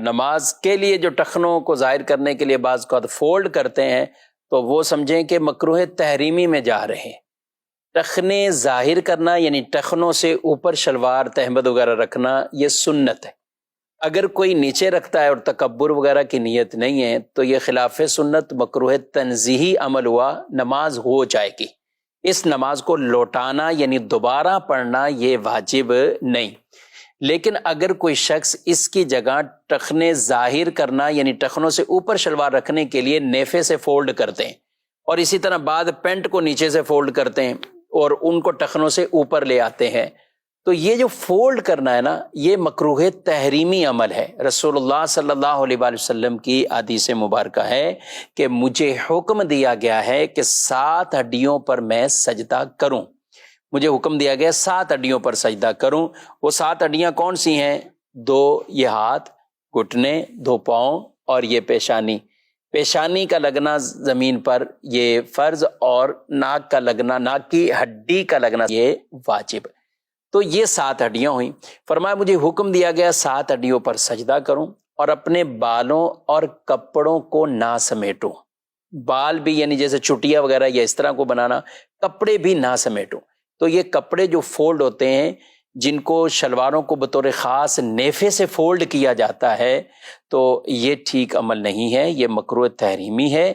نماز کے لیے جو ٹخنوں کو ظاہر کرنے کے لیے بعض کو فولڈ کرتے ہیں تو وہ سمجھیں کہ مکروہ تحریمی میں جا رہے ہیں۔ ٹخنے ظاہر کرنا یعنی ٹخنوں سے اوپر شلوار تہمد وغیرہ رکھنا یہ سنت ہے۔ اگر کوئی نیچے رکھتا ہے اور تکبر وغیرہ کی نیت نہیں ہے تو یہ خلاف سنت مکروہ تنزیہی عمل ہوا، نماز ہو جائے گی۔ اس نماز کو لوٹانا یعنی دوبارہ پڑھنا یہ واجب نہیں۔ لیکن اگر کوئی شخص اس کی جگہ ٹخنے ظاہر کرنا یعنی ٹخنوں سے اوپر شلوار رکھنے کے لیے نیفے سے فولڈ کرتے ہیں، اور اسی طرح بعد پینٹ کو نیچے سے فولڈ کرتے ہیں اور ان کو ٹخنوں سے اوپر لے آتے ہیں، تو یہ جو فولڈ کرنا ہے نا، یہ مکروہ تحریمی عمل ہے۔ رسول اللہ صلی اللہ علیہ وآلہ وسلم کی حدیث مبارکہ ہے کہ مجھے حکم دیا گیا ہے کہ 7 ہڈیوں پر میں سجدہ کروں۔ مجھے حکم دیا گیا 7 ہڈیوں پر سجدہ کروں۔ وہ 7 ہڈیاں کون سی ہیں؟ 2 یہ ہاتھ، گھٹنے، 2 پاؤں اور یہ پیشانی۔ پیشانی کا لگنا زمین پر یہ فرض، اور ناک کا لگنا، ناک کی ہڈی کا لگنا یہ واجب۔ تو یہ 7 ہڈیاں ہوئیں۔ فرمایا مجھے حکم دیا گیا 7 ہڈیوں پر سجدہ کروں اور اپنے بالوں اور کپڑوں کو نہ سمیٹوں۔ بال بھی یعنی جیسے چٹیا وغیرہ یا اس طرح کو بنانا، کپڑے بھی نہ سمیٹوں۔ تو یہ کپڑے جو فولڈ ہوتے ہیں، جن کو شلواروں کو بطور خاص نیفے سے فولڈ کیا جاتا ہے، تو یہ ٹھیک عمل نہیں ہے، یہ مکروہ تحریمی ہے۔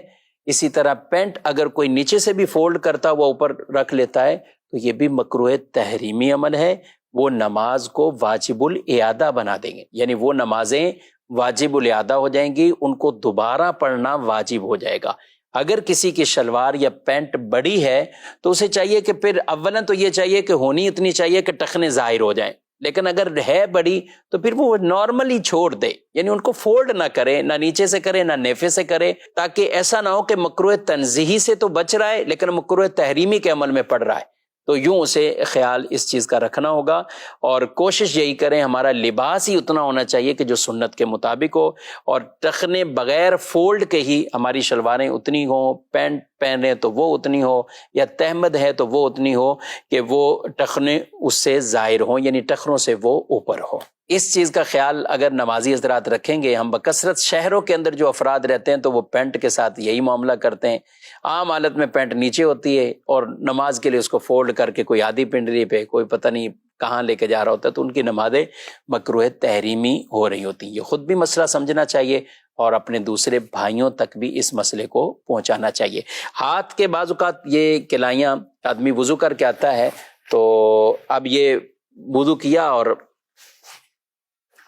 اسی طرح پینٹ اگر کوئی نیچے سے بھی فولڈ کرتا ہوا اوپر رکھ لیتا ہے تو یہ بھی مکروہ تحریمی عمل ہے۔ وہ نماز کو واجب الاعادہ بنا دیں گے، یعنی وہ نمازیں واجب الاعادہ ہو جائیں گی، ان کو دوبارہ پڑھنا واجب ہو جائے گا۔ اگر کسی کی شلوار یا پینٹ بڑی ہے تو اسے چاہیے کہ پھر اولاً تو یہ چاہیے کہ ہونی اتنی چاہیے کہ ٹخنے ظاہر ہو جائیں، لیکن اگر ہے بڑی تو پھر وہ نارملی چھوڑ دے، یعنی ان کو فولڈ نہ کرے، نہ نیچے سے کرے نہ نیفے سے کرے، تاکہ ایسا نہ ہو کہ مکروہ تنزیہی سے تو بچ رہا ہے لیکن مکروہ تحریمی کے عمل میں پڑ رہا ہے۔ تو یوں اسے خیال اس چیز کا رکھنا ہوگا، اور کوشش یہی کریں ہمارا لباس ہی اتنا ہونا چاہیے کہ جو سنت کے مطابق ہو، اور ٹخنے بغیر فولڈ کے ہی ہماری شلواریں اتنی ہوں، پینٹ پہنے تو وہ اتنی ہو، یا تہمد ہے تو وہ اتنی ہو کہ وہ ٹخنے اس سے ظاہر ہوں، یعنی ٹخنوں سے وہ اوپر ہو۔ اس چیز کا خیال اگر نمازی حضرات رکھیں گے، ہم بکثرت شہروں کے اندر جو افراد رہتے ہیں تو وہ پینٹ کے ساتھ یہی معاملہ کرتے ہیں، عام حالت میں پینٹ نیچے ہوتی ہے اور نماز کے لیے اس کو فولڈ کر کے کوئی آدھی پنڈری پہ کوئی پتہ نہیں کہاں لے کے جا رہا ہوتا ہے، تو ان کی نمازیں مکروہ تحریمی ہو رہی ہوتی ہیں۔ یہ خود بھی مسئلہ سمجھنا چاہیے اور اپنے دوسرے بھائیوں تک بھی اس مسئلے کو پہنچانا چاہیے۔ ہاتھ کے بعض اوقات یہ کلائیاں آدمی وضو کر کے آتا ہے، تو اب یہ وضو کیا اور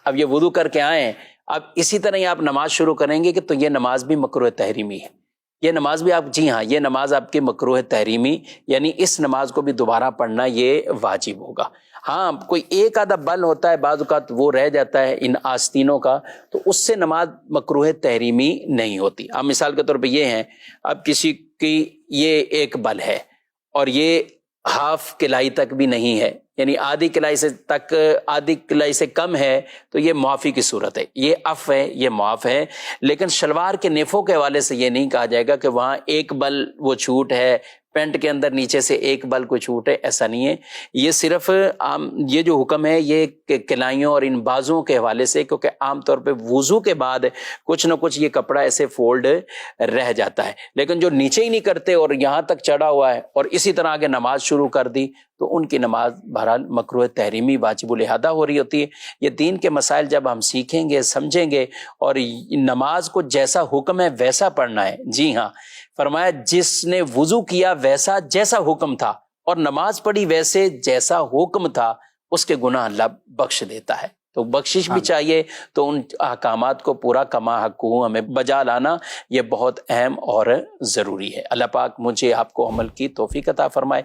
اب یہ وضو کر کے آئیں، اب اسی طرح ہی آپ نماز شروع کریں گے کہ تو یہ نماز بھی مکروہ تحریمی ہے، یہ نماز بھی آپ، جی ہاں، یہ نماز آپ کی مکروہ تحریمی، یعنی اس نماز کو بھی دوبارہ پڑھنا یہ واجب ہوگا۔ ہاں کوئی ایک آدھا بل ہوتا ہے بعض اوقات وہ رہ جاتا ہے ان آستینوں کا، تو اس سے نماز مکروہ تحریمی نہیں ہوتی۔ اب مثال کے طور پہ یہ ہیں، اب کسی کی یہ ایک بل ہے اور یہ ہاف کلائی تک بھی نہیں ہے، یعنی آدھی کلائی سے تک، آدھی کلائی سے کم ہے، تو یہ معافی کی صورت ہے، یہ عف ہے، یہ معاف ہے۔ لیکن شلوار کے نیفوں کے حوالے سے یہ نہیں کہا جائے گا کہ وہاں ایک بل وہ چھوٹ ہے، پینٹ کے اندر نیچے سے ایک بل کو چھوٹ ہے، ایسا نہیں ہے۔ یہ صرف یہ جو حکم ہے یہ کلائیوں اور ان بازوں کے حوالے سے، کیونکہ عام طور پہ وضو کے بعد کچھ نہ کچھ یہ کپڑا ایسے فولڈ رہ جاتا ہے، لیکن جو نیچے ہی نہیں کرتے اور یہاں تک چڑھا ہوا ہے اور اسی طرح آگے نماز شروع کر دی، تو ان کی نماز بہرحال مکروہ تحریمی واجب الاحدہ ہو رہی ہوتی ہے۔ یہ دین کے مسائل جب ہم سیکھیں گے، سمجھیں گے، اور نماز کو جیسا حکم ہے ویسا پڑھنا ہے۔ جی ہاں، فرمایا جس نے وضو کیا ویسا جیسا حکم تھا اور نماز پڑھی ویسے جیسا حکم تھا، اس کے گناہ اللہ بخش دیتا ہے۔ تو بخشش بھی چاہیے، تو ان احکامات کو پورا کما حق ہمیں بجا لانا یہ بہت اہم اور ضروری ہے۔ اللہ پاک مجھے آپ کو عمل کی توفیق عطا فرمائے۔